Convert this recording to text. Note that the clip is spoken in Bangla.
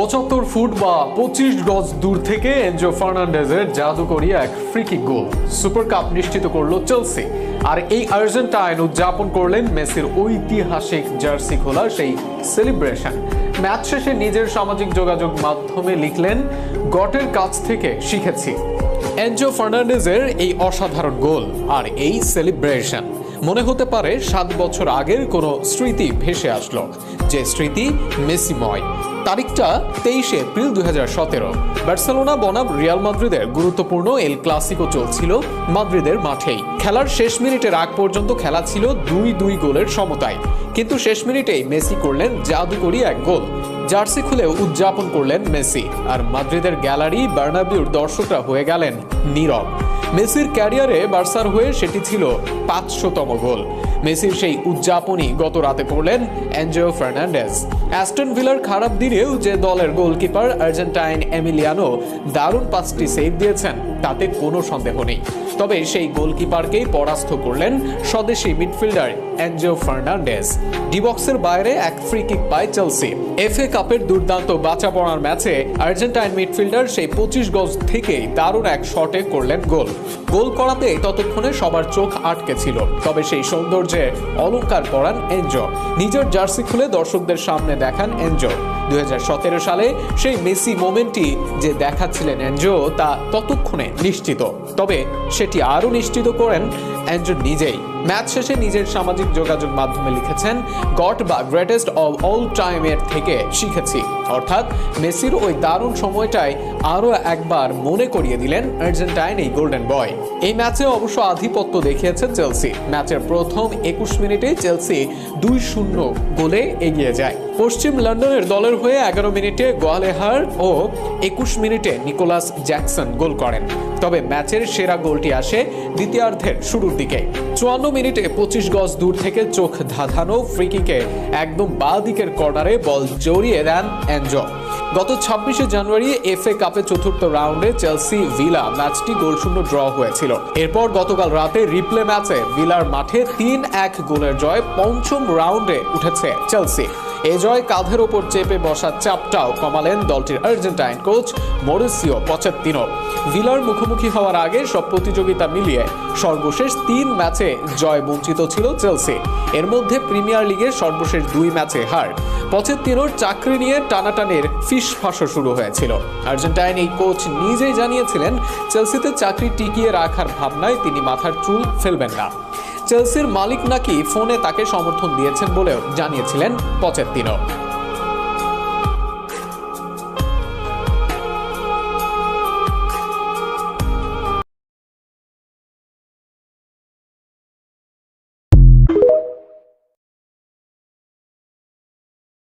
75 ফুট বা 25 গজ দূর থেকে এনজো ফার্নান্ডেজের জাদুকরী এক ফ্রিকিক গোল সুপার কাপ নিশ্চিত করলো চেলসি। আর এই আর্জেন্টাইন উদযাপন করলেন মেসির ঐতিহাসিক জার্সি খোলার সেই সেলিব্রেশন। ম্যাচ শেষে নিজের সামাজিক যোগাযোগ মাধ্যমে লিখলেন, গটের কাছ থেকে শিখেছি। এনজো ফার্নান্ডেজের এই অসাধারণ গোল আর এই সেলিব্রেশন মনে হতে পারে 7 বছর আগের কোনো স্মৃতি ভেসে আসলো, যে স্মৃতি মেসিময়। তারিখটা 23 এপ্রিল 2017। বার্সেলোনা বনাম রিয়াল মাদ্রিদের গুরুত্বপূর্ণ এল ক্লাসিকো চলছিল মাদ্রিদের মাঠেই। খেলার শেষ মিনিটের আগ পর্যন্ত খেলা ছিল 2-2 গোলের সমতায়, কিন্তু শেষ মিনিটেই মেসি করলেন জাদুকরী এক গোল। জার্সি খুলে উদযাপন করলেন মেসি, আর মাদ্রিদের গ্যালারি বার্নাবিউর দর্শকরা হয়ে গেলেন নীরব। মেসির ক্যারিয়ারে বার্সার হয়ে সেটি ছিল 500তম গোল। মেসির সেই উদযাপনই গত রাতে করলেন এনজো ফার্নান্ডেজ। অ্যাস্টন ভিলার খারাপ দিনেও যে দলের গোলকিপার আর্জেন্টাইন এমিলিয়ানো দারুণ 5টি সেভ দিয়েছেন তাতে কোনো সন্দেহ নেই, তবে সেই গোলকিপারকেই পরাস্ত করলেন স্বদেশি মিডফিল্ডার এনজো ফার্নান্ডেজ। ডিবক্সের বাইরে এক ফ্রি কিক পায় চেলসি। এফএ কাপের দুর্দান্ত বাঁচা পড়ার ম্যাচে আর্জেন্টাইন মিডফিল্ডার সেই 25 গজ থেকেই দারুণ এক শটে করলেন গোল। গোল করাতে ততক্ষণে সবার চোখ আটকে ছিল, তবে সেই সৌন্দর্যে অলংকার পরান এনজো। নিজের জার্সি খুলে দর্শকদের সামনে দেখান এনজো। 2017 সালে সেই মেসি মোমেন্টটি যে দেখাচ্ছিলেন এনজো তা ততক্ষণে নিশ্চিত, তবে সেটি আরও নিশ্চিত করেন এনজো নিজেই। ম্যাচ শেষে নিজের সামাজিক যোগাযোগ মাধ্যমে লিখেছেন, গট বা গ্রেটেস্ট অফ অল টাইমের থেকে শিখেছি। অর্থাৎ মেসির ওই দারুণ সময়টায় আরও একবার মনে করিয়ে দিলেন আর্জেন্টাইন এই গোল্ডেন বয়। এই ম্যাচে অবশ্য আধিপত্য দেখিয়েছে চেলসি। ম্যাচের প্রথম 21 মিনিটে চেলসি 2-0 গোলে এগিয়ে যায়। পশ্চিম লন্ডনের দলের হয়ে 11 মিনিটে গোয়ালেহার ও 21 মিনিটে নিকোলাস জ্যাকসন গোল করেন। তবে ম্যাচের সেরা গোলটি আসে দ্বিতীয়ার্ধের শুরুর দিকে। 54 মিনিটে 25 গজ দূর থেকে চোখ ধাঁধানো ফ্রি কিকে একদম বাঁ দিকের কর্নারে বল জড়িয়ে দেন এনজো। গত 26 জানুয়ারি এফএ কাপে চতুর্থ রাউন্ডে চেলসি ভিলা ম্যাচটি গোলশূন্য ড্র হয়েছিল। এরপর গতকাল রাতে রিপ্লে ম্যাচে ভিলার মাঠে 3-1 গোলের জয় পঞ্চম রাউন্ডে উঠেছে চেলসি। এ জয় কাঁধের ওপর চেপে বসা চাপটাও কমালেন দলটির আর্জেন্টাইন কোচ মরিসিও পচেত্তিনো। ভিলার মুখোমুখি হওয়ার আগে সব প্রতিযোগিতা মিলিয়ে সর্বশেষ 3 ম্যাচে জয় বঞ্চিত ছিল চেলসি। এর মধ্যে প্রিমিয়ার লিগের সর্বশেষ 2 ম্যাচে হার। পচেত্তিনোর চাকরি নিয়ে টানাটানির ফিসফাঁসও শুরু হয়েছিল। আর্জেন্টাইন এই কোচ নিজেই জানিয়েছিলেন, চেলসিতে চাকরি টিকিয়ে রাখার ভাবনায় তিনি মাথার চুল ফেলবেন না। চেলসির মালিক নাকি ফোনে তাকে সমর্থন দিয়েছেন বলেও জানিয়েছিলেন পচেত্তিনো।